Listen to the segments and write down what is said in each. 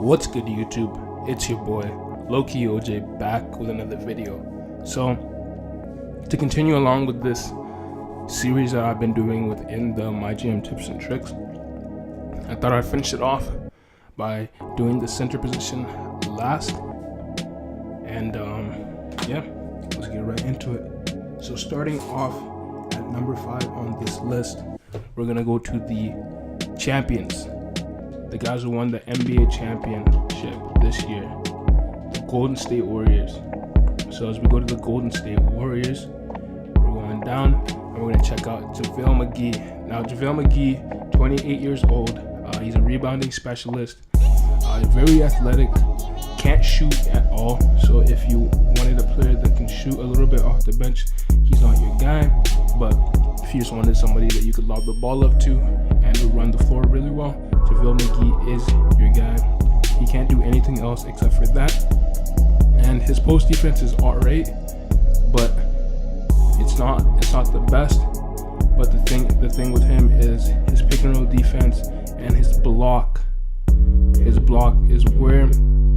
What's good, YouTube? It's your boy Lowkey OJ back with another video. So to continue along with this series that I've been doing within the Mygm tips and tricks, I thought I'd finish it off by doing the center position last. And yeah, let's get right into it. So starting off at number 5 on this list, we're gonna go to the champions, the guys who won the NBA championship this year, the Golden State Warriors. So as we go to the Golden State Warriors, we're going down and we're going to check out JaVale McGee. Now JaVale McGee, 28 years old, he's a rebounding specialist, very athletic, can't shoot at all. So if you wanted a player that can shoot a little bit off the bench, he's not your guy. But if you just wanted somebody that you could lob the ball up to and would run the floor really well, JaVale McGee is your guy. He can't do anything else except for that. And his post defense is alright, but it's not the best. But the thing with him is his pick and roll defense and his block. His block is where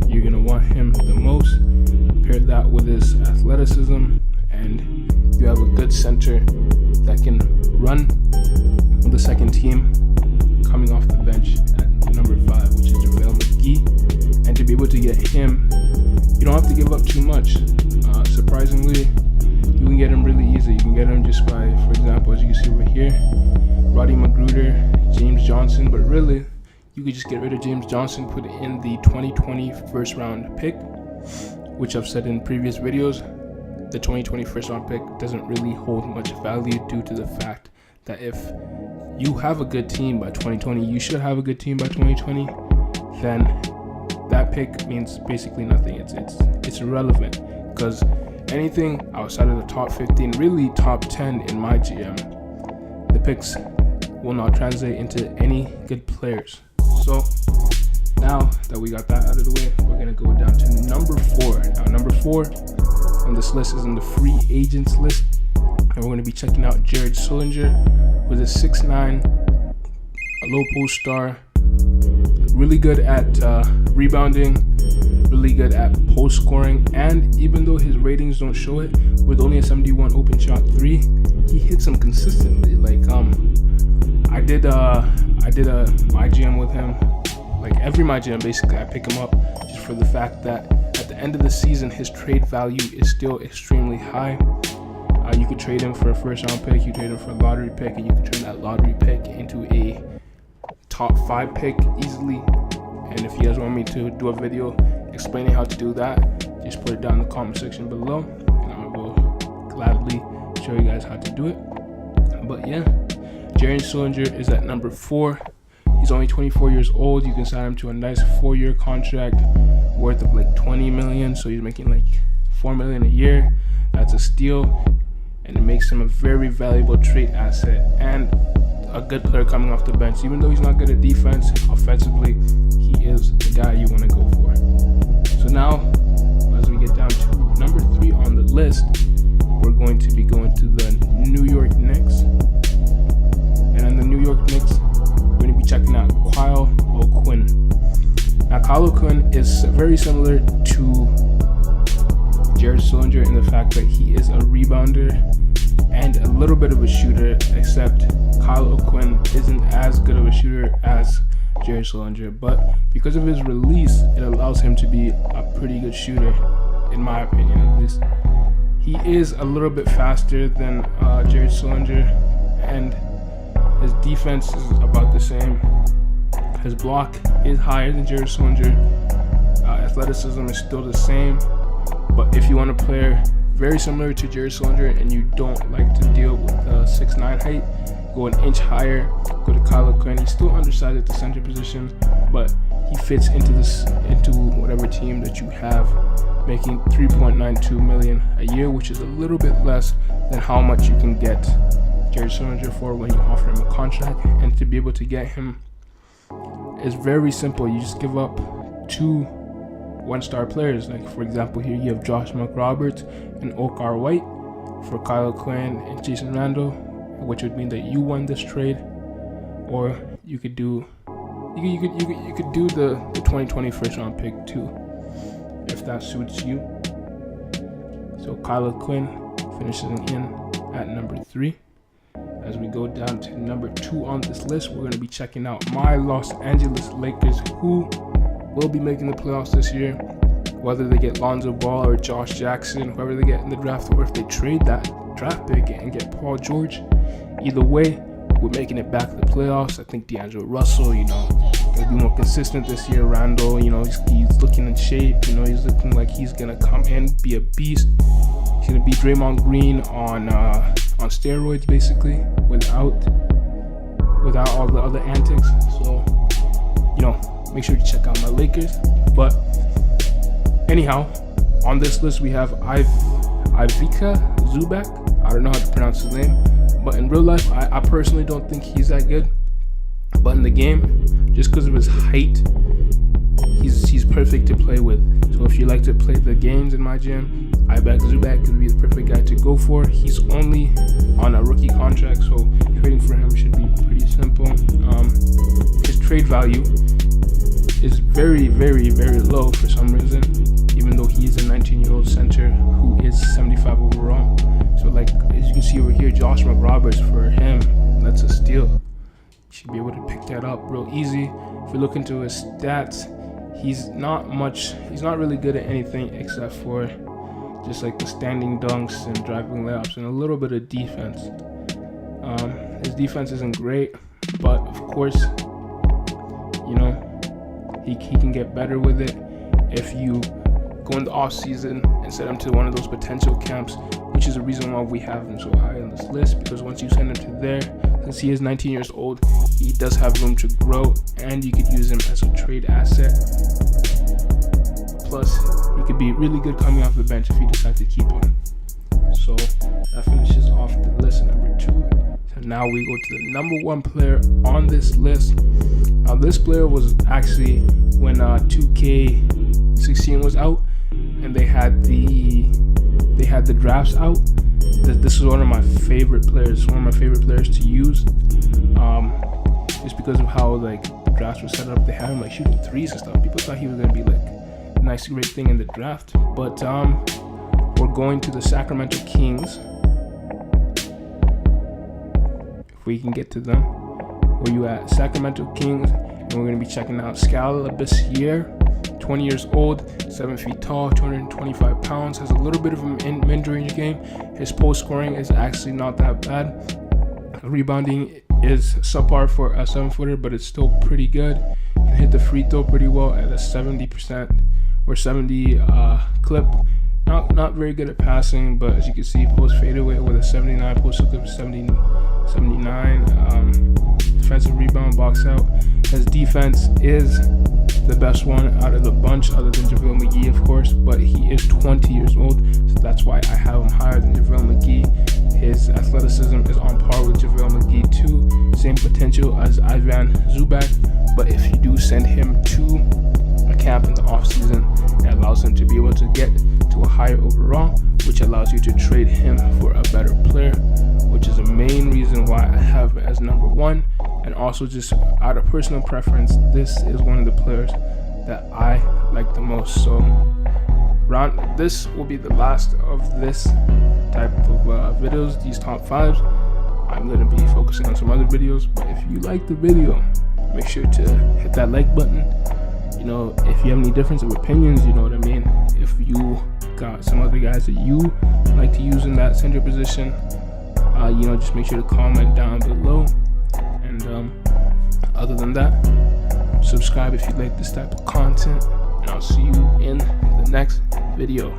you're gonna want him the most. Pair that with his athleticism, and you have a good center that can run with the second team coming off the bench at number 5, which is JaVale McGee. And to be able to get him, you don't have to give up too much. Surprisingly, you can get him really easy. You can get him just by, for example, as you can see over here, Roddy Mcroberts, James Johnson. But really, you could just get rid of James Johnson, put it in the 2020 first round pick, which I've said in previous videos. The 2020 first round pick doesn't really hold much value due to the fact that if you have a good team by 2020, you should have a good team by 2020, then that pick means basically nothing. It's irrelevant, because anything outside of the top 15, really top 10 in Mygm, the picks will not translate into any good players. So now that we got that out of the way, we're gonna go down to number 4. Now number 4 on this list is in the free agents list, and we're going to be checking out Jared Sullinger, with a 6'9", a low post star, really good at rebounding, really good at post scoring, and even though his ratings don't show it, with only a 71 open shot 3, he hits them consistently. Like I did a Mygm with him, like every Mygm basically. I pick him up just for the fact that at the end of the season, his trade value is still extremely high. You could trade him for a first round pick, you trade him for a lottery pick, and you can turn that lottery pick into a top 5 pick easily. And if you guys want me to do a video explaining how to do that, just put it down in the comment section below, and I will gladly show you guys how to do it. But yeah, Jared Sullinger is at number 4. He's only 24 years old. You can sign him to a nice 4-year contract worth of like 20 million. So he's making like 4 million a year. That's a steal, and it makes him a very valuable trade asset and a good player coming off the bench. Even though he's not good at defense, offensively, he is the guy you want to go for. So now, as we get down to number 3 on the list, we're going to be going to the New York Knicks. And in the New York Knicks, we're going to be checking out Kyle O'Quinn. Now, Kyle O'Quinn is very similar to Jared Sullinger in the fact that he is a rebounder and a little bit of a shooter, except Kyle O'Quinn isn't as good of a shooter as Jared Sullinger. But because of his release, it allows him to be a pretty good shooter, in my opinion at least. He is a little bit faster than Jared Sullinger, and his defense is about the same. His block is higher than Jared Sullinger. Athleticism is still the same. But if you want a player very similar to Jared Sullinger and you don't like to deal with 6'9" height, go an inch higher, go to Kyle O'Quinn. He's still undersized at the center position, but he fits into whatever team that you have, making 3.92 million a year, which is a little bit less than how much you can get Jared Sullinger for when you offer him a contract. And to be able to get him is very simple. You just give up 2 1-star players. Like for example, here you have Josh Mcroberts and Okar White for Kyle O'Quinn and Jason Randall, which would mean that you won this trade. Or you could do You could do the 2020 first round pick too, if that suits you. So Kyla Quinn finishes in at number 3. As we go down to number 2 on this list, we're going to be checking out my Los Angeles Lakers, who will be making the playoffs this year. Whether they get Lonzo Ball or Josh Jackson, whoever they get in the draft, or if they trade that draft pick and get Paul George, either way, we're making it back to the playoffs. I think D'Angelo Russell, gonna be more consistent this year. Randall, he's looking in shape. He's looking like he's gonna come in, be a beast. He's gonna be Draymond Green on steroids, basically, without all the other antics. So, make sure to check out my Lakers. But anyhow, on this list we have Ivica Zubac. I don't know how to pronounce his name, but in real life, I personally don't think he's that good. But in the game, just because of his height, he's perfect to play with. So if you like to play the games in my gym, Ivica Zubac could be the perfect guy to go for. He's only on a rookie contract, so trading for him should be pretty simple. His trade value is very, very, very low for some reason, even though he is a 19-year-old center who is 75 overall. So as you can see over here, Josh Mcroberts, for him, that's a steal. You should be able to pick that up real easy. If we look into his stats, he's not really good at anything except for just the standing dunks and driving layups and a little bit of defense. His defense isn't great, but of course, he can get better with it if you go in the off season and send him to one of those potential camps, which is the reason why we have him so high on this list, because once you send him to there, since he is 19 years old, he does have room to grow, and you could use him as a trade asset. Plus, he could be really good coming off the bench if you decide to keep him. So that finishes off the list at number 2. So now we go to the number 1 player on this list. Now this player was actually when 2K16 was out and they had the drafts out. This is one of my favorite players. One of my favorite players to use. Just because of how the drafts were set up. They had him shooting threes and stuff. People thought he was gonna be a nice, great thing in the draft. But we're going to the Sacramento Kings. If we can get to them. Where you at? Sacramento Kings. And we're going to be checking out Scalabrine, 20 years old, 7 feet tall, 225 pounds, has a little bit of a mid-range game. His post scoring is actually not that bad. Rebounding is subpar for a 7-footer, but it's still pretty good. Can hit the free throw pretty well at a 70% or 70 clip. Not very good at passing, but as you can see, post fadeaway with a 79, post clip 79. Defensive rebound, box out. His defense is the best one out of the bunch, other than JaVale McGee, of course, but he is 20 years old, so that's why I have him higher than JaVale McGee. His athleticism is on par with JaVale McGee too, same potential as Ivica Zubac, but if you do send him to a camp in the offseason, it allows him to be able to get to a higher overall, which allows you to trade him for a better player, which is the main reason why I have it as number 1. And also, just out of personal preference, this is one of the players that I like the most. So this will be the last of this type of videos, these top 5s. I'm going to be focusing on some other videos, but if you like the video, make sure to hit that like button. If you have any difference of opinions, you know what I mean. If you got some other guys that you like to use in that center position, just make sure to comment down below. And other than that, subscribe if you like this type of content, and I'll see you in the next video.